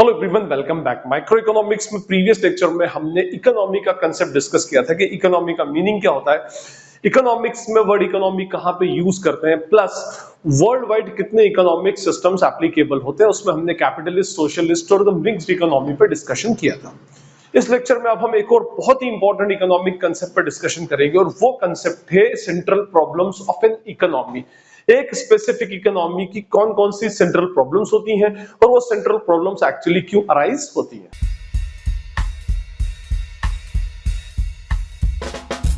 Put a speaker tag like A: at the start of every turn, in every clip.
A: Hello everyone, welcome back. Micro economics में previous lecture में हमने इकोनॉमी का कंसेप्ट डिस्कस किया था कि इकोनॉमी का मीनिंग क्या होता है, इकोनॉमिक्स में वर्ड इकोनॉमी कहां पे यूज करते हैं, प्लस वर्ल्ड वाइड कितने इकोनॉमिक सिस्टम्स एप्लीकेबल होते हैं। उसमें हमने कैपिटलिस्ट, सोशलिस्ट और द मिक्स्ड इकोनॉमी पे डिस्कशन किया था। इस लेक्चर में अब हम एक और बहुत ही इंपॉर्टेंट इकोनॉमिक कंसेप्ट पर डिस्कशन करेंगे और वो कंसेप्ट है central problems of an economy. एक स्पेसिफिक इकोनॉमी की कौन कौन सी सेंट्रल प्रॉब्लम्स होती हैं और वो सेंट्रल प्रॉब्लम्स एक्चुअली क्यों अराइज होती हैं।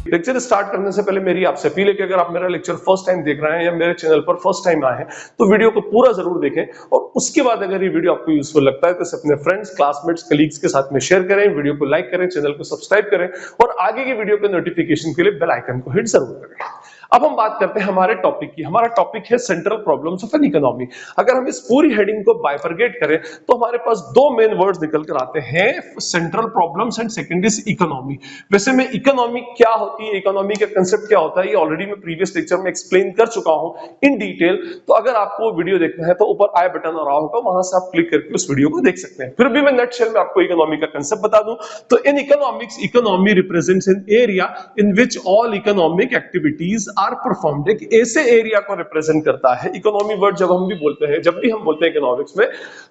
A: लेक्चर स्टार्ट करने से पहले मेरी आपसे अपील है कि अगर आप मेरा लेक्चर फर्स्ट टाइम देख रहे हैं या मेरे चैनल पर फर्स्ट टाइम आए हैं तो वीडियो को पूरा जरूर देखें और उसके बाद अगर ये वीडियो आपको यूजफुल लगता है तो इसे अपने फ्रेंड्स, क्लासमेट्स, कलीग्स के साथ में शेयर करें, वीडियो को लाइक करें, चैनल को सब्सक्राइब करें और आगे की वीडियो के नोटिफिकेशन के लिए बेल आइकन को हिट जरूर करें। अब हम बात करते हैं हमारे टॉपिक की। हमारा टॉपिक है central problems of an economy. अगर हम इस पूरी हेडिंग को बाइफरगेट करें तो हमारे पास दो मेन वर्ड्स निकल कर आते हैं, central problems and second is economy. वैसे में इकोनॉमी क्या होती है, इकोनॉमी का कांसेप्ट क्या होता है, ये ऑलरेडी मैं प्रीवियस लेक्चर में एक्सप्लेन कर चुका हूं इन डिटेल। तो अगर आपको वीडियो देखना है तो ऊपर आई बटन आ रहा होगा, वहां से आप क्लिक करके उस वीडियो को देख सकते हैं। फिर भी मैं नटशेल में आपको इकोनॉमी का कांसेप्ट बता दूं तो in economics, economy represents an area in which all economic activities are performed. ऐसे एरिया को रिप्रेजेंट करता है इकोनॉमी वर्ड। जब हम भी हम बोलते हैं इकोनॉमिक्स में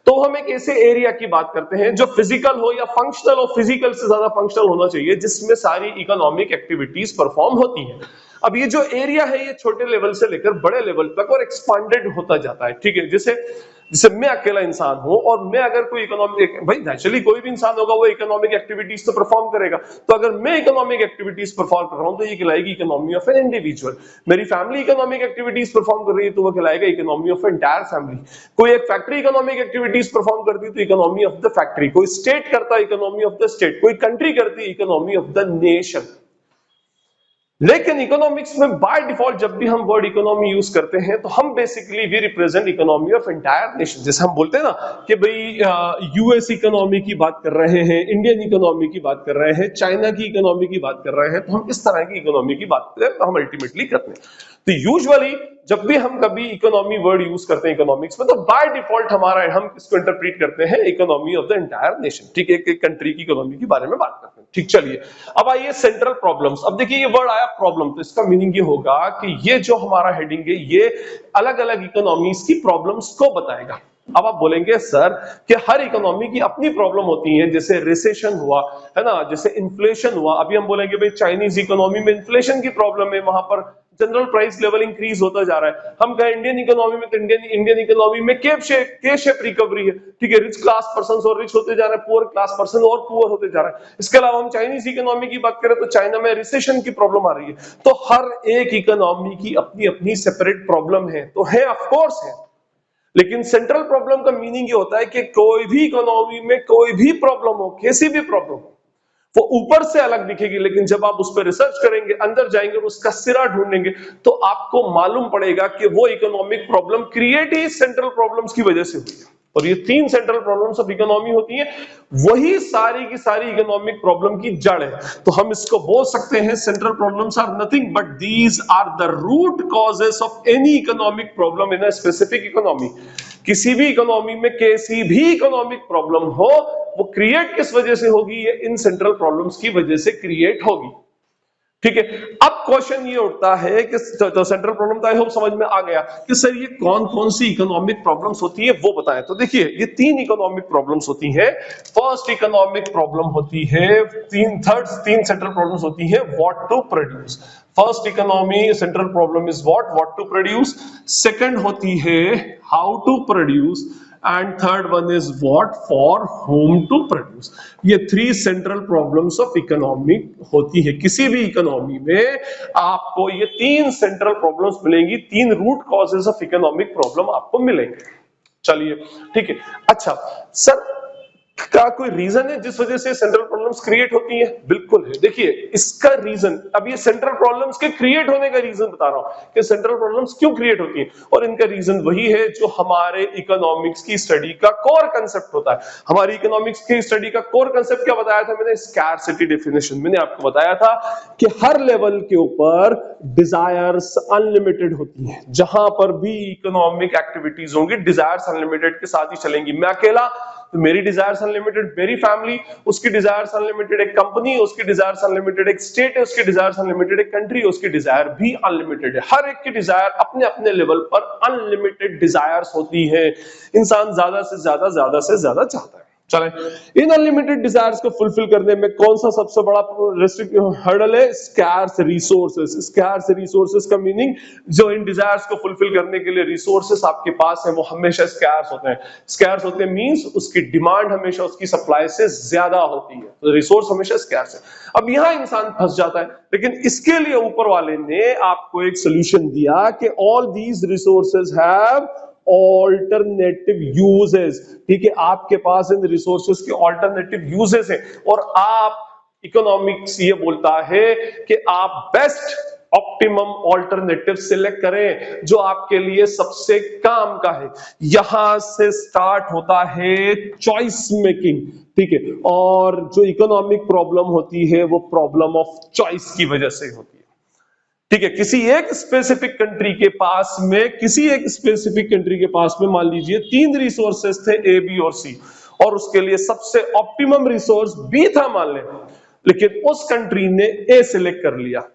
A: तो हम एक ऐसे एरिया की बात करते हैं जो फिजिकल हो या फंक्शनल हो, फिजिकल से ज्यादा फंक्शनल होना चाहिए, जिसमें सारी इकोनॉमिक एक्टिविटीज परफॉर्म होती हैं। अब ये जो एरिया है ये छोटे लेवल से लेकर बड़े लेवल तक और एक्सपांडेड होता जाता है। ठीक है, जैसे मैं अकेला इंसान हूं और मैं अगर कोई इकोनॉमिक, भाई नेचुरली कोई भी इंसान होगा वो इकोनॉमिक एक्टिविटीज तो परफॉर्म करेगा। तो अगर मैं इकोनॉमिक एक्टिविटीज परफॉर्म कर रहा हूं तो ये कहलाएगी इकोनॉमी ऑफ एन इंडिविजुअल। मेरी फैमिली इकोनॉमिक एक्टिविटीज परफॉर्म कर रही है तो वो कहलाएगा इकोनॉमी ऑफ एंटायर फैमिली। कोई एक फैक्ट्री इकोनॉमिक एक्टिविटीज परफॉर्म करती है तो इकोनॉमी ऑफ द फैक्ट्री। कोई स्टेट करता है इकोनॉमी ऑफ द स्टेट। कोई कंट्री करती है इकोनॉमी ऑफ द नेशन। लेकिन इकोनॉमिक्स में बाय डिफॉल्ट जब भी हम वर्ड इकोनॉमी यूज करते हैं तो हम basically we represent economy of entire nation. जैसे हम बोलते हैं ना कि भाई यूएस इकोनॉमी की बात कर रहे हैं, इंडियन इकोनॉमी की बात कर रहे हैं, चाइना की इकोनॉमी की बात कर रहे हैं, तो हम इस तरह की इकोनॉमी की बात हम अल्टीमेटली करते हैं। तो यूजुअली जब भी हम कभी इकोनॉमी वर्ड यूज करते हैं इकोनॉमिक्स में तो बाय डिफॉल्ट हम इसको इंटरप्रेट करते हैं economy of the entire nation. ठीक है, एक कंट्री की इकोनॉमी के बारे में बात करते हैं। ठीक, चलिए अब आइए सेंट्रल प्रॉब्लम्स। अब देखिए ये वर्ड आया प्रॉब्लम, तो इसका मीनिंग ये होगा कि ये जो हमारा हेडिंग है ये अलग अलग इकोनॉमीज की प्रॉब्लम्स को बताएगा। अब आप बोलेंगे सर कि हर इकोनॉमी की अपनी प्रॉब्लम होती है, जैसे रिसेशन हुआ है ना, जैसे इन्फ्लेशन हुआ। अभी हम बोलेंगे भाई चाइनीज इकोनॉमी में इन्फ्लेशन की प्रॉब्लम है, वहां पर जनरल प्राइस लेवल इंक्रीज होता जा रहा है। हम कहें इंडियन इकोनॉमी में तो इंडियन इकोनॉमी में के शेप रिकवरी है। ठीक है, रिच क्लास पर्सन और रिच होते जा रहे हैं, पुअर क्लास पर्सन और पुअर होते जा रहा है। इसके अलावा हम चाइनीज इकोनॉमी की बात करें तो चाइना में रिसेशन की प्रॉब्लम आ रही है। तो हर एक इकोनॉमी की अपनी अपनी सेपरेट प्रॉब्लम है, तो है ऑफ कोर्स है। लेकिन सेंट्रल प्रॉब्लम का मीनिंग ये होता है कि कोई भी इकोनॉमी में कोई भी प्रॉब्लम हो, कैसी भी प्रॉब्लम हो, वो ऊपर से अलग दिखेगी, लेकिन जब आप उस पर रिसर्च करेंगे, अंदर जाएंगे और उसका सिरा ढूंढेंगे तो आपको मालूम पड़ेगा कि वो इकोनॉमिक प्रॉब्लम क्रिएट ही सेंट्रल प्रॉब्लम्स की वजह से हुई है। और ये तीन सेंट्रल प्रॉब्लम्स ऑफ इकोनॉमी होती हैं, वही सारी की सारी इकोनॉमिक प्रॉब्लम की जड़ है। तो हम इसको बोल सकते हैं central problems are nothing but these are the root causes of any economic problem in a specific economy. किसी भी इकोनॉमी में कैसी भी इकोनॉमिक प्रॉब्लम हो, वो क्रिएट किस वजह से होगी, ये इन सेंट्रल प्रॉब्लम्स की वजह से क्रिएट होगी। ठीक है, अब क्वेश्चन ये उठता है कि तो सेंट्रल प्रॉब्लम तो आई होप समझ में आ गया कि सर ये कौन कौन सी इकोनॉमिक प्रॉब्लम्स होती है वो बताएं। तो देखिए ये तीन इकोनॉमिक प्रॉब्लम्स होती हैं। फर्स्ट इकोनॉमिक प्रॉब्लम तीन सेंट्रल प्रॉब्लम्स होती है, what to produce. First economy central problem is what to produce. Second होती है how to produce and third one is what, for whom to produce। ये three central problems of economic होती है। किसी भी economy में आपको ये तीन सेंट्रल प्रॉब्लम्स मिलेंगी, तीन root causes of economic problem आपको मिलेंगे। चलिए ठीक है, अच्छा सर क्या कोई रीजन है जिस वजह से सेंट्रल प्रॉब्लम्स क्रिएट होती हैं? बिल्कुल है। देखिए इसका रीजन, अब ये सेंट्रल प्रॉब्लम्स के क्रिएट होने का रीजन बता रहा हूं कि सेंट्रल प्रॉब्लम्स क्यों क्रिएट होती हैं, और इनका रीजन वही है जो हमारे इकोनॉमिक्स की स्टडी का कोर कांसेप्ट होता है। हमारी इकोनॉमिक्स की स्टडी का कोर कांसेप्ट क्या बताया था मैंने? Scarcity definition. मैंने आपको बताया था कि हर लेवल के ऊपर डिजायर्स अनलिमिटेड होती हैं। जहां पर भी इकोनॉमिक एक्टिविटीज होंगी डिजायर्स अनलिमिटेड के साथ ही चलेंगी। मैं अकेला तो मेरी डिजायर्स अनलिमिटेड, मेरी फैमिली उसकी डिजायर्स अनलिमिटेड, एक कंपनी उसकी डिजायर्स अनलिमिटेड, एक स्टेट है उसकी डिजायर्स अनलिमिटेड, एक कंट्री है उसकी डिजायर भी अनलिमिटेड है। हर एक की डिजायर अपने अपने लेवल पर अनलिमिटेड डिजायर्स होती है। इंसान ज्यादा से ज्यादा चाहता है। चले, इन अनलिमिटेड डिजायर्स को फुलफिल करने में कौन सा सबसे बड़ा हर्डल है? Scarce resources. स्कैर्स रिसोर्सेस का मीनिंग, जो इन डिजायर्स को फुलफिल करने के लिए रिसोर्सेस आपके पास है वो हमेशा स्कैर्स होते हैं। स्कैर्स होते हैं मींस उसकी डिमांड हमेशा उसकी सप्लाई से ज्यादा होती है, तो रिसोर्स हमेशा स्कैर्स है। अब यहां इंसान फंस जाता है, लेकिन इसके लिए ऊपर वाले ने आपको एक सोल्यूशन दिया कि all these resources have alternative uses. ठीक है, आपके पास इन रिसोर्सेज के ऑल्टरनेटिव यूजेस हैं, और आप इकोनॉमिक्स ये बोलता है कि आप बेस्ट ऑप्टिमम ऑल्टरनेटिव सिलेक्ट करें जो आपके लिए सबसे काम का है। यहां से स्टार्ट होता है चॉइस मेकिंग। ठीक है, और जो इकोनॉमिक प्रॉब्लम होती है वो प्रॉब्लम ऑफ चॉइस की वजह से होती है। ठीक है, किसी एक स्पेसिफिक कंट्री के पास में मान लीजिए 3 रिसोर्सेस थे, ए, बी और सी, और उसके लिए सबसे ऑप्टिमम रिसोर्स बी था मान लें, लेकिन उस कंट्री ने ए सिलेक्ट कर लिया।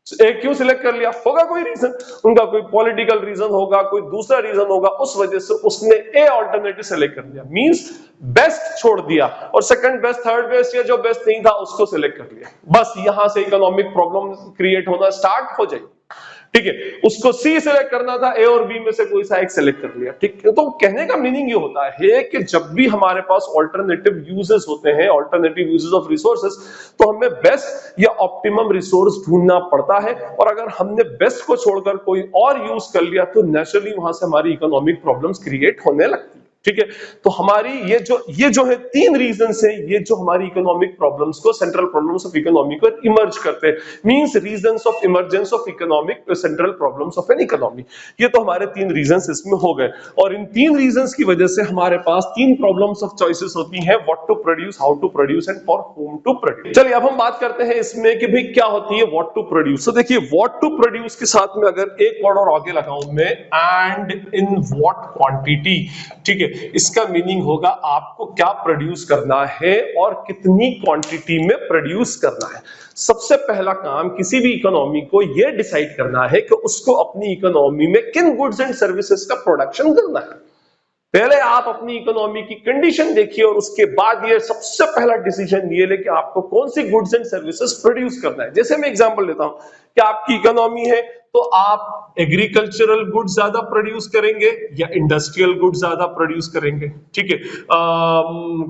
A: ए क्यों सिलेक्ट कर लिया? होगा कोई रीजन, उनका कोई पॉलिटिकल रीजन होगा, कोई दूसरा रीजन होगा, उस वजह से उसने ए ऑल्टरनेटिव सेलेक्ट कर लिया, मींस बेस्ट छोड़ दिया, और सेकंड बेस्ट, थर्ड बेस्ट या जो बेस्ट नहीं था उसको सिलेक्ट कर लिया। बस यहां से इकोनॉमिक प्रॉब्लम क्रिएट होना स्टार्ट हो जाएगी। ठीक है, उसको सी सिलेक्ट करना था, ए और बी में से कोई सा एक सिलेक्ट कर लिया। ठीक है, तो कहने का मीनिंग ये होता है कि जब भी हमारे पास ऑल्टरनेटिव यूजेस होते हैं, ऑल्टरनेटिव यूजेस ऑफ रिसोर्सेस, तो हमें बेस्ट या ऑप्टिमम रिसोर्स ढूंढना पड़ता है, और अगर हमने बेस्ट को छोड़कर कोई और यूज कर लिया तो नेचुरली वहां से हमारी इकोनॉमिक प्रॉब्लम्स क्रिएट होने लगती है। ठीक है, तो हमारी ये जो है 3 रीजंस हैं, ये जो हमारी इकोनॉमिक प्रॉब्लम्स को, सेंट्रल प्रॉब्लम्स ऑफ इकोनॉमी को इमर्ज करते हैं, means reasons of emergence of economic central problems of an economy. ये तो हमारे 3 रीजंस इसमें हो गए, और इन 3 रीजंस की वजह से हमारे पास 3 प्रॉब्लम्स ऑफ चॉइसेस होती हैं, what to produce, how to produce and for whom to produce. चलिए अब हम बात करते हैं इसमें कि भाई क्या होती है व्हाट टू प्रोड्यूस। तो देखिए, व्हाट टू प्रोड्यूस के साथ में अगर एक वर्ड और आगे लगाऊं मैं, एंड इन व्हाट क्वांटिटी। ठीक है, इसका मीनिंग होगा आपको क्या प्रोड्यूस करना है और कितनी क्वांटिटी में प्रोड्यूस करना है। सबसे पहला काम किसी भी इकोनॉमी को यह डिसाइड करना है कि उसको अपनी इकोनॉमी में किन गुड्स एंड सर्विसेज का प्रोडक्शन करना है। पहले आप अपनी इकोनॉमी की कंडीशन देखिए, और उसके बाद ये सबसे पहला डिसीजन ये ले कि आपको कौन सी गुड्स एंड सर्विसेज प्रोड्यूस करना है। जैसे मैं एग्जांपल लेता हूं कि आपकी इकोनॉमी है, तो आप एग्रीकल्चरल गुड्स ज्यादा प्रोड्यूस करेंगे या इंडस्ट्रियल गुड्स ज्यादा प्रोड्यूस करेंगे। ठीक है,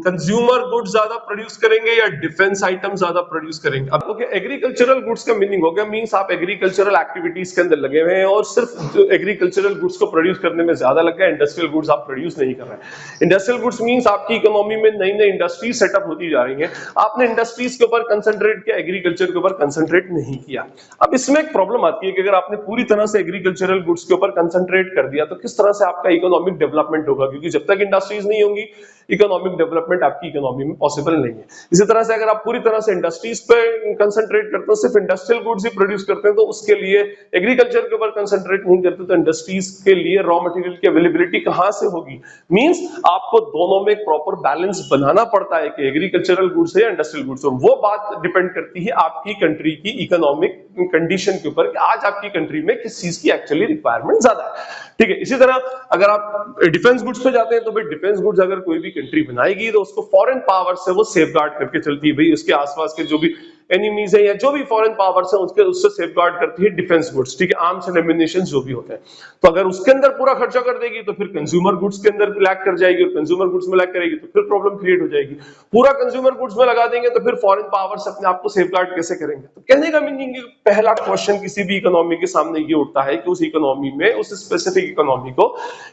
A: कंज्यूमर गुड्स ज्यादा प्रोड्यूस करेंगे या डिफेंस आइटम ज्यादा प्रोड्यूस करेंगे। अब ओके, एग्रीकल्चरल गुड्स का मीनिंग हो गया, मींस आप एग्रीकल्चरल एक्टिविटीज के अंदर लगे हुए हैं और सिर्फ एग्रीकल्चरल गुड्स को प्रोड्यूस करने में ज्यादा लग गया, इंडस्ट्रियल गुड्स आप प्रोड्यूस नहीं कर रहे हैं। इंडस्ट्रियल गुड्स मींस आपकी इकोनॉमी में नई नई इंडस्ट्रीज सेटअप होती जा रही हैं, आपने इंडस्ट्रीज के ऊपर कंसंट्रेट किया, एग्रीकल्चर के ऊपर कंसंट्रेट नहीं किया। अब इसमें एक प्रॉब्लम आती है कि अगर आपने पूरी तरह से एग्रीकल्चरल गुड्स के ऊपर कंसंट्रेट कर दिया तो किस तरह से आपका इकोनॉमिक डेवलपमेंट होगा, क्योंकि जब तक इंडस्ट्रीज नहीं होंगी इकोनॉमिक डेवलपमेंट आपकी इकोनॉमी में पॉसिबल नहीं है। इसी तरह से अगर आप पूरी तरह से इंडस्ट्रीज पे कंसंट्रेट करते हो, सिर्फ इंडस्ट्रियल गुड्स ही प्रोड्यूस करते हैं, तो उसके लिए एग्रीकल्चर के ऊपर कंसंट्रेट नहीं करते तो इंडस्ट्रीज के लिए रॉ मटेरियल की अवेलेबिलिटी कहां से होगी। मींस आपको दोनों में एक प्रॉपर बैलेंस बनाना पड़ता है कि एग्रीकल्चरल गुड्स है या इंडस्ट्रियल गुड्स हो। वो बात डिपेंड करती है आपकी कंट्री की इकोनॉमिक कंडीशन के ऊपर कि आज आपकी कंट्री में किस चीज की एक्चुअली रिक्वायरमेंट ज्यादा है। ठीक है, इसी तरह अगर आप डिफेंस गुड्स पे जाते हैं तो भाई डिफेंस गुड्स अगर कोई भी कंट्री बनाएगी तो उसको फॉरेन पावर से वो सेफगार्ड करके चलती है। भाई उसके आसपास के जो भी एनिमीज है या जो भी फॉरेन पावर्स है उससे सेफगार्ड करती है डिफेंस गुड्स। ठीक है, आर्म्स एंड एम्युनिशन जो भी होते हैं, तो अगर उसके अंदर पूरा खर्चा कर देगी तो फिर कंज्यूमर गुड्स के अंदर लैग कर जाएगी, और कंज्यूमर गुड्स में लैग करेगी तो फिर प्रॉब्लम क्रिएट हो जाएगी। पूरा कंज्यूमर गुड्स में लगा देंगे तो फिर फॉरेन पावर्स अपने आप को सेफगार्ड कैसे करेंगे। तो कहने का मीनिंग पहला क्वेश्चन किसी भी इकोनॉमी के सामने ये उठता है कि उस इकोनॉमी में, उस स्पेसिफिक इकोनॉमी को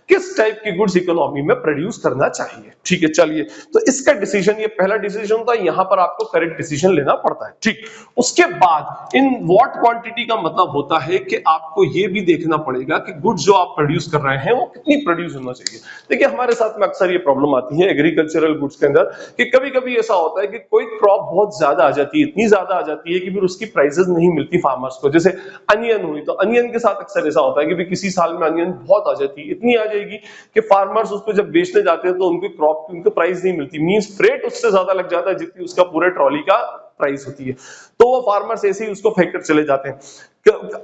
A: किस टाइप की गुड्स इकोनॉमी में प्रोड्यूस करना चाहिए। ठीक है, चलिए, तो इसका डिसीजन, ये पहला डिसीजन था, यहां पर आपको करेक्ट डिसीजन लेना पड़ता है। ठीक। उसके बाद इन व्हाट क्वांटिटी का मतलब होता है कि आपको ये भी देखना पड़ेगा कि गुड्स जो आप प्रोड्यूस कर रहे हैं वो कितनी प्रोड्यूस होना चाहिए। देखिए हमारे साथ में अक्सर ये प्रॉब्लम आती है एग्रीकल्चरल गुड्स के अंदर कि कभी-कभी ऐसा होता है कि कोई क्रॉप बहुत ज्यादा आ जाती है, इतनी ज्यादा आ जाती है कि फिर उसकी प्राइसेस नहीं मिलती फार्मर्स को। जैसे अनियन हुई, तो अनियन के साथ अक्सर ऐसा होता है कि भी किसी साल में अनियन बहुत आ जाती है, इतनी आ जाएगी कि फार्मर्स उसको जब बेचने जाते हैं तो उनकी क्रॉप की उनको प्राइस नहीं मिलती, मींस फ्रेट उससे ज्यादा लग जाता है जितनी उसका पूरे ट्रॉली का प्राइस होती है। तो वो फार्मर्स ऐसे ही उसको फेंक कर चले जाते हैं।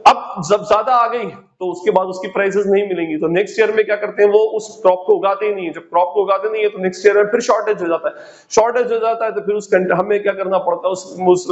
A: अब जब ज्यादा आ गई तो उसके बाद उसकी प्राइसेस नहीं मिलेंगी, तो नेक्स्ट ईयर में क्या करते हैं वो उस क्रॉप को उगाते ही नहीं है। जब क्रॉप को उगाते नहीं है तो नेक्स्ट ईयर में फिर शॉर्टेज हो जाता है। शॉर्टेज हो जाता है तो फिर हमें क्या करना पड़ता है, उस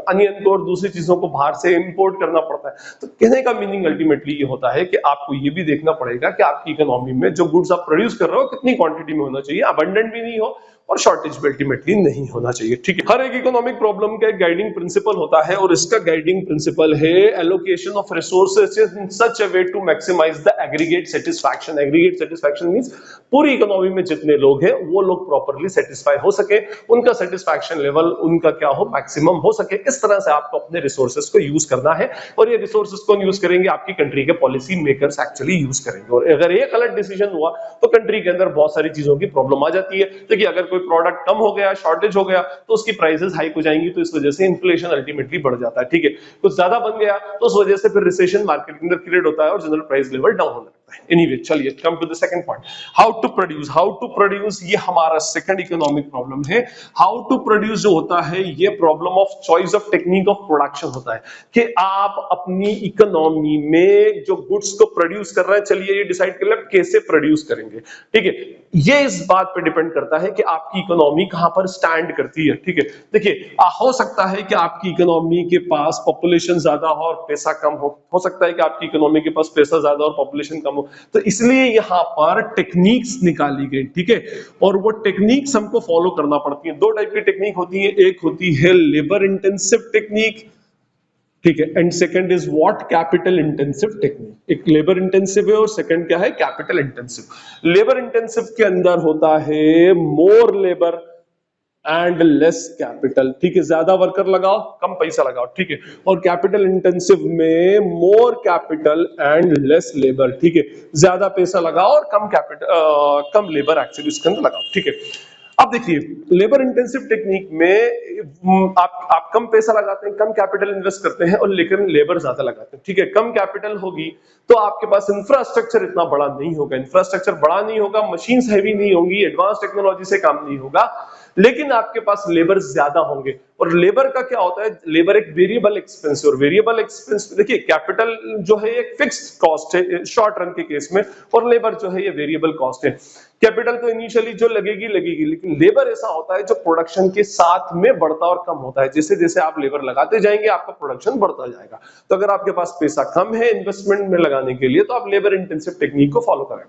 A: अनियन को और दूसरी चीजों को बाहर से इंपोर्ट करना पड़ता है। तो कहने का मीनिंग अल्टीमेटली ये होता है कि आपको ये भी देखना पड़ेगा कि आपकी इकोनॉमी में जो गुड्स आप प्रोड्यूस कर रहे हो कितनी क्वांटिटी में होना चाहिए, अबंडेंट भी नहीं हो और शॉर्टेज भी अल्टीमेटली नहीं होना चाहिए। ठीक है, हर एक इकोनॉमिक प्रॉब्लम का एक गाइडिंग प्रिंसिपल होता है और इसका गाइडिंग प्रिंसिपल है allocation of resources in such a way to maximise the aggregate satisfaction. Aggregate satisfaction means पूरी इकोनॉमी में जितने लोग हैं वो लोग प्रॉपर्ली सेटिस्फाई हो सके, उनका सेटिस्फैक्शन लेवल उनका क्या हो, मैक्सिमम हो सके। इस तरह से आपको अपने रिसोर्सेज को यूज करना है और ये रिसोर्सेज कौन यूज करेंगे, आपकी कंट्री के पॉलिसी मेकर्स एक्चुअली यूज करेंगे। और अगर ये गलत डिसीजन हुआ तो कंट्री के अंदर बहुत सारी चीजों की प्रॉब्लम आ जाती है। देखिए अगर कोई प्रोडक्ट कम हो गया, शॉर्टेज हो गया, तो उसकी प्राइसेस हाइक हो जाएंगी, तो इस वजह से इन्फ्लेशन अल्टीमेटली बढ़ जाता है। ठीक है, कुछ ज्यादा बन गया तो उस वजह से फिर रिसेशन मार्केट के अंदर क्रिएट होता है और जनरल प्राइस लेवल डाउन होने लगता है। एनीवे चलिए come to the second point, how to produce. How to produce ये हमारा सेकंड इकोनॉमिक प्रॉब्लम है। हाउ टू प्रोड्यूस जो होता है ये problem of choice of technique of production होता है कि आप अपनी इकोनॉमी में जो गुड्स को प्रोड्यूस कर रहे हैं, चलिए ये डिसाइड कर ले कैसे प्रोड्यूस करेंगे। ठीक है, ये इस बात पे डिपेंड करता है कि आपकी इकोनॉमी कहां पर स्टैंड करती है। ठीक है, देखिए हो सकता है कि आपकी इकोनॉमी के पास पॉपुलेशन ज्यादा हो और पैसा कम हो सकता है कि आपकी इकोनॉमी के पास पैसा ज्यादा और पॉपुलेशन कम हो, तो इसलिए यहां पर टेक्निक्स निकाली गई। ठीक है, और वो टेक्निक्स हमको फॉलो करना पड़ती है। दो टाइप की टेक्निक होती है, एक होती है लेबर इंटेंसिव टेक्निक, ठीक है, and second is what, capital intensive technique. एक लेबर इंटेंसिव है और सेकंड क्या है, कैपिटल इंटेंसिव। लेबर इंटेंसिव के अंदर होता है मोर लेबर एंड लेस कैपिटल। ठीक है, ज्यादा वर्कर लगाओ कम पैसा लगाओ। ठीक है, और कैपिटल इंटेंसिव में more capital and less labour. ठीक है, ज्यादा पैसा लगाओ और कम लेबर एक्चुअली इसके अंदर लगाओ। ठीक है, अब देखिए लेबर इंटेंसिव टेक्निक में आप कम पैसा लगाते हैं, कम कैपिटल इन्वेस्ट करते हैं और लेकिन लेबर ज्यादा लगाते हैं। ठीक है, कम कैपिटल होगी तो आपके पास इंफ्रास्ट्रक्चर इतना बड़ा नहीं होगा, इंफ्रास्ट्रक्चर बड़ा नहीं होगा, मशीन्स हैवी नहीं होंगी, एडवांस टेक्नोलॉजी से काम नहीं होगा, लेकिन आपके पास लेबर ज्यादा होंगे। और लेबर का क्या होता है, लेबर एक वेरिएबल एक्सपेंस है और वेरिएबल एक्सपेंस देखिए कैपिटल जो है एक फिक्स्ड कॉस्ट है शॉर्ट रन के केस में, और लेबर जो है ये वेरिएबल कॉस्ट है। कैपिटल तो इनिशियली जो लगेगी, लेकिन लेबर ऐसा होता है जो प्रोडक्शन के साथ में बढ़ता और कम होता है। जैसे जैसे आप लेबर लगाते जाएंगे आपका प्रोडक्शन बढ़ता जाएगा। तो अगर आपके पास पैसा कम है इन्वेस्टमेंट में लगाने के लिए तो आप लेबर इंटेंसिव टेक्निक को फॉलो करें।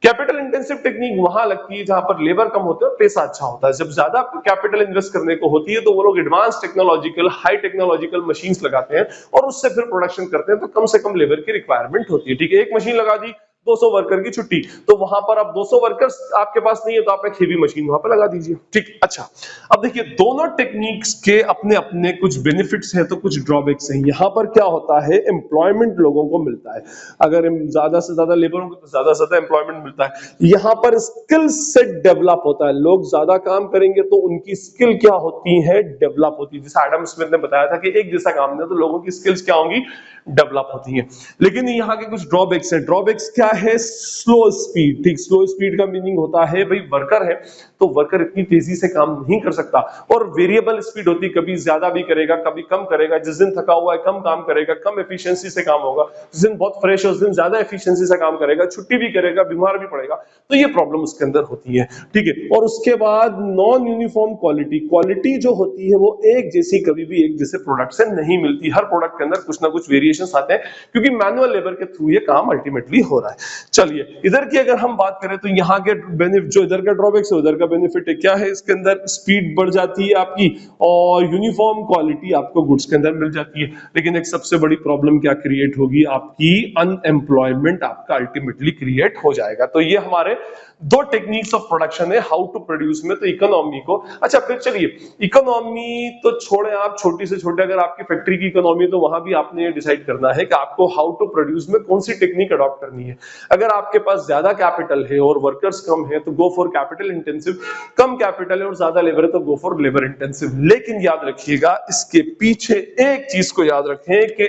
A: कैपिटल इंटेंसिव टेक्निक वहां लगती है जहां पर लेबर कम होते हैं और पैसा अच्छा होता है। जब ज्यादा कैपिटल इन्वेस्ट करने को होती है तो वो लोग advance technological high technological machines लगाते हैं और उससे फिर प्रोडक्शन करते हैं, तो कम से कम लेबर की रिक्वायरमेंट होती है। ठीक है, एक मशीन लगा दी 200 वर्कर की छुट्टी, तो वहां पर अब 200 वर्कर्स आपके पास नहीं है तो आप एक हेवी मशीन वहां पर लगा दीजिए। ठीक, अच्छा अब देखिए दोनों टेक्निक्स के अपने अपने कुछ बेनिफिट्स हैं तो कुछ ड्रॉबैक्स हैं। यहां पर क्या होता है, एम्प्लॉयमेंट लोगों को मिलता है, अगर ज्यादा से ज्यादा लेबर होंगे तो ज्यादा से ज्यादा एम्प्लॉयमेंट मिलता है। यहां पर स्किल सेट डेवलप होता है, लोग ज्यादा काम करेंगे तो उनकी स्किल क्या होती है, डेवलप होती है। जैसे एडम स्मिथ ने बताया था कि एक जैसा काम है तो लोगों की स्किल्स क्या होंगी, डेवलप होती है। लेकिन यहाँ के कुछ ड्रॉबैक्स हैं। ड्रॉबैक्स क्या है, स्लो स्पीड। ठीक, स्लो स्पीड का मीनिंग होता है भाई वर्कर है तो वर्कर इतनी तेजी से काम नहीं कर सकता, और वेरिएबल स्पीड होती, कभी ज्यादा भी करेगा कभी कम करेगा। जिस दिन थका हुआ है कम काम करेगा, कम एफिशिएंसी से काम होगा, जिस दिन बहुत फ्रेश है उस दिन ज्यादा एफिशिएंसी से काम करेगा, छुट्टी भी करेगा, बीमार भी पड़ेगा, तो ये प्रॉब्लम उसके अंदर होती है। ठीक है, और उसके बाद नॉन यूनिफॉर्म क्वालिटी। क्वालिटी जो होती है वो एक जैसी कभी भी एक जैसे प्रोडक्ट से नहीं मिलती, हर प्रोडक्ट के अंदर कुछ ना कुछ वेरिएशंस आते हैं क्योंकि मैनुअल लेबर के थ्रू ये काम अल्टीमेटली हो रहा है। चलिए इधर की अगर हम बात करें तो यहाँ के बेनिफिट जो इधर का ड्रॉबैक्स है उधर का बेनिफिट है, क्या है इसके अंदर, स्पीड बढ़ जाती है आपकी और यूनिफॉर्म क्वालिटी आपको गुड्स के अंदर मिल जाती है। लेकिन एक सबसे बड़ी प्रॉब्लम क्या क्रिएट होगी आपकी, अनएम्प्लॉयमेंट आपका अल्टीमेटली क्रिएट हो जाएगा। तो ये हमारे दो टेक्निक्स ऑफ प्रोडक्शन है हाउ टू प्रोड्यूस में। तो इकोनॉमी को, अच्छा फिर चलिए इकोनॉमी तो छोड़े आप, छोटी से छोटे अगर आपकी फैक्ट्री की इकोनॉमी, तो वहां भी आपने ये डिसाइड करना है कि आपको हाउ टू प्रोड्यूस में कौन सी टेक्निक अडॉप्ट करनी है। अगर आपके पास ज्यादा कैपिटल है और वर्कर्स कम है तो go for capital intensive, come capital है और ज्यादा लेबर है तो गो फॉर लेबर इंटेंसिव। लेकिन याद रखिएगा इसके पीछे एक चीज को याद रखें कि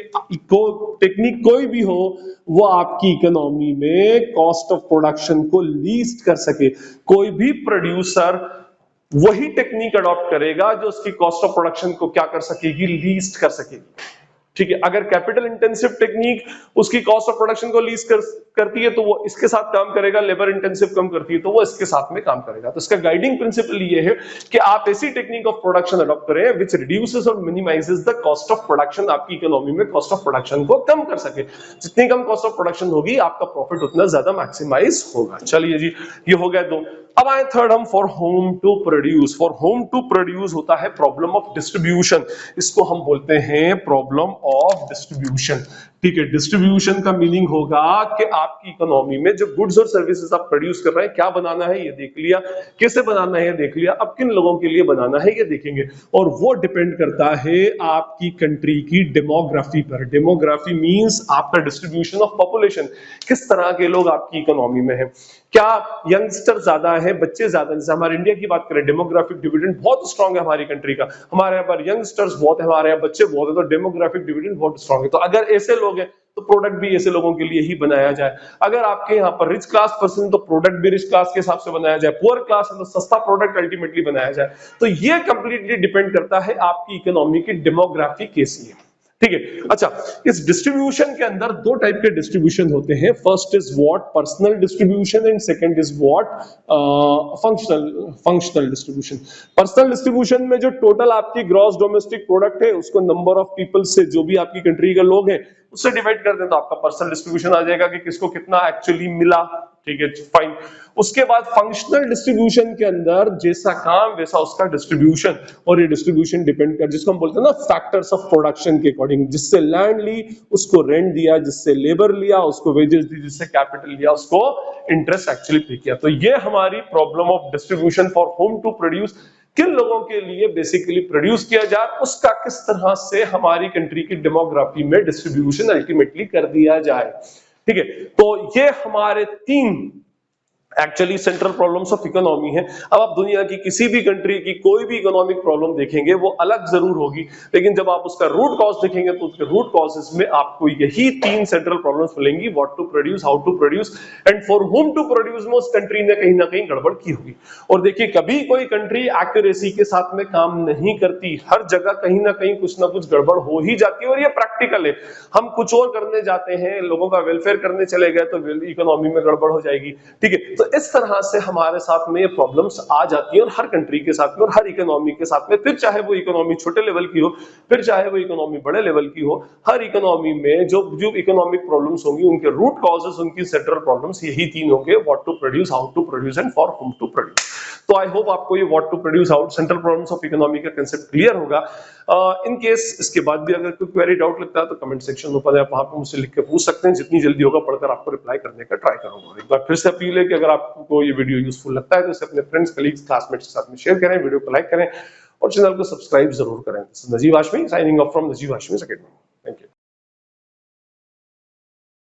A: टेक्निक कोई भी हो वो आपकी इकोनॉमी में कॉस्ट ऑफ प्रोडक्शन को लीस्ट कर सके। कोई भी प्रोड्यूसर वही टेक्निक अडॉप्ट करेगा जो उसकी कॉस्ट ऑफ प्रोडक्शन को क्या कर सकेगी, लीस्ट कर सकेगी। ठीक है, अगर कैपिटल इंटेंसिव टेक्निक उसकी कॉस्ट ऑफ प्रोडक्शन को लीज करती है तो वो इसके साथ काम करेगा, लेबर इंटेंसिव कम करती है तो वो इसके साथ में काम करेगा। तो इसका गाइडिंग प्रिंसिपल ये है कि आप ऐसी टेक्निक ऑफ प्रोडक्शन अडॉप्ट करें विच रिड्यूसेस और minimises the cost of production, आपकी इकोनॉमी में कॉस्ट ऑफ प्रोडक्शन को कम कर सके। जितनी कम कॉस्ट ऑफ प्रोडक्शन होगी आपका प्रॉफिट उतना ज्यादा मैक्सिमाइज होगा। चलिए जी, ये हो गया दो। अब आए थर्ड हम, for whom to produce. For whom to produce होता है प्रॉब्लम ऑफ डिस्ट्रीब्यूशन, इसको हम बोलते हैं प्रॉब्लम ऑफ डिस्ट्रीब्यूशन। ठीक है, डिस्ट्रीब्यूशन का मीनिंग होगा कि आपकी इकोनॉमी में जो गुड्स और सर्विसेज आप प्रोड्यूस कर रहे हैं, क्या बनाना है ये देख लिया, कैसे बनाना है ये देख लिया, अब किन लोगों के लिए बनाना है ये देखेंगे। और वो डिपेंड करता है आपकी कंट्री की डेमोग्राफी पर। डेमोग्राफी मींस आपका डिस्ट्रीब्यूशन ऑफ पॉपुलेशन, किस तरह के लोग आपकी इकोनॉमी में है, क्या यंगस्टर ज्यादा है, बच्चे ज्यादा। जैसे हमारे इंडिया की बात करें, डेमोग्राफिक डिविडेंड बहुत स्ट्रांग है हमारी कंट्री का, हमारे यहाँ पर यंगस्टर्स बहुत है, हमारे यहाँ बच्चे बहुत है, तो डेमोग्राफिक डिविडेंड बहुत स्ट्रांग है। तो अगर ऐसे लोग हैं तो प्रोडक्ट भी ऐसे लोगों के लिए ही बनाया जाए। अगर आपके यहाँ पर रिच क्लास पर्सन, तो प्रोडक्ट भी रिच क्लास के हिसाब से बनाया जाए। पुअर क्लास है तो सस्ता प्रोडक्ट अल्टीमेटली बनाया जाए। तो ये कंप्लीटली डिपेंड करता है आपकी इकोनॉमी की डेमोग्राफी कैसी है। ठीक है, अच्छा इस डिस्ट्रीब्यूशन के अंदर दो टाइप के डिस्ट्रीब्यूशन होते हैं। First is what, personal distribution, and second is what, functional distribution. Personal distribution में जो टोटल आपकी ग्रॉस डोमेस्टिक प्रोडक्ट है उसको नंबर ऑफ पीपल से, जो भी आपकी कंट्री के लोग हैं उससे डिवाइड कर दें तो आपका पर्सनल डिस्ट्रीब्यूशन आ जाएगा कि किसको कितना एक्चुअली मिला। ठीक है, फाइन। उसके बाद फंक्शनल डिस्ट्रीब्यूशन के अंदर जैसा काम वैसा उसका डिस्ट्रीब्यूशन, और ये डिस्ट्रीब्यूशन डिपेंड कर, जिसको हम बोलते हैं ना फैक्टर्स ऑफ प्रोडक्शन के अकॉर्डिंग। जिससे लैंड ली उसको रेंट दिया, जिससे लेबर लिया उसको वेजेस दी, जिससे कैपिटल लिया उसको इंटरेस्ट एक्चुअली पे किया। तो ये हमारी problem of distribution for whom to produce, किन लोगों के लिए बेसिकली प्रोड्यूस किया जाए, उसका किस तरह से हमारी कंट्री की डेमोग्राफी में डिस्ट्रीब्यूशन अल्टीमेटली कर दिया जाए। ठीक है, तो ये हमारे तीन actually central problems of economy है। अब आप दुनिया की किसी भी कंट्री की कोई भी इकोनॉमिक प्रॉब्लम देखेंगे वो अलग जरूर होगी, लेकिन जब आप उसका रूट कॉज देखेंगे तो उसके रूट कॉजेस में आपको यही तीन सेंट्रल प्रॉब्लम्स मिलेंगी, what to produce, how to produce and for whom to produce. में उस कंट्री ने कहीं ना कहीं गड़बड़ की होगी। और देखिए कभी कोई कंट्री एक्यूरेसी के साथ में काम नहीं करती, हर जगह कहीं ना कहीं कुछ ना कुछ गड़बड़ हो ही जाती है, और ये प्रैक्टिकल है। हम कुछ और करने जाते हैं, लोगों का वेलफेयर करने चले गए तो इकोनॉमी में गड़बड़ हो जाएगी। ठीक है, तो इस तरह से हमारे साथ में ये प्रॉब्लम्स आ जाती है, और हर कंट्री के साथ में और हर इकोनॉमी के साथ में, फिर चाहे वो इकोनॉमी छोटे लेवल की हो फिर चाहे वो इकोनॉमी बड़े लेवल की हो, हर इकोनॉमी में जो इकोनॉमिक प्रॉब्लम्स होंगी उनके रूट कॉजेस, उनकी सेंट्रल प्रॉब्लम्स यही तीन होंगे, what to produce, how to produce and for whom to produce. तो आई होप आपको ये what to produce, how central problems of economy का कांसेप्ट क्लियर होगा। इन केस इसके बाद भी अगर कोई क्वेरी डाउट लगता है तो कमेंट सेक्शन में ऊपर है, वहां पर मुझसे लिख के पूछ सकते हैं। जितनी जल्दी होगा पढ़कर आपको रिप्लाई करने का ट्राई करूंगा। एक बार फिर से अपील है कि अगर आपको ये वीडियो यूजफुल लगता है तो इसे अपने फ्रेंड्स, कलीग्स, क्लासमेट्स के साथ में शेयर करें, वीडियो को लाइक करें और चैनल को सब्सक्राइब जरूर करें। Najeeb Hashmi signing off from Najeeb Hashmi academy.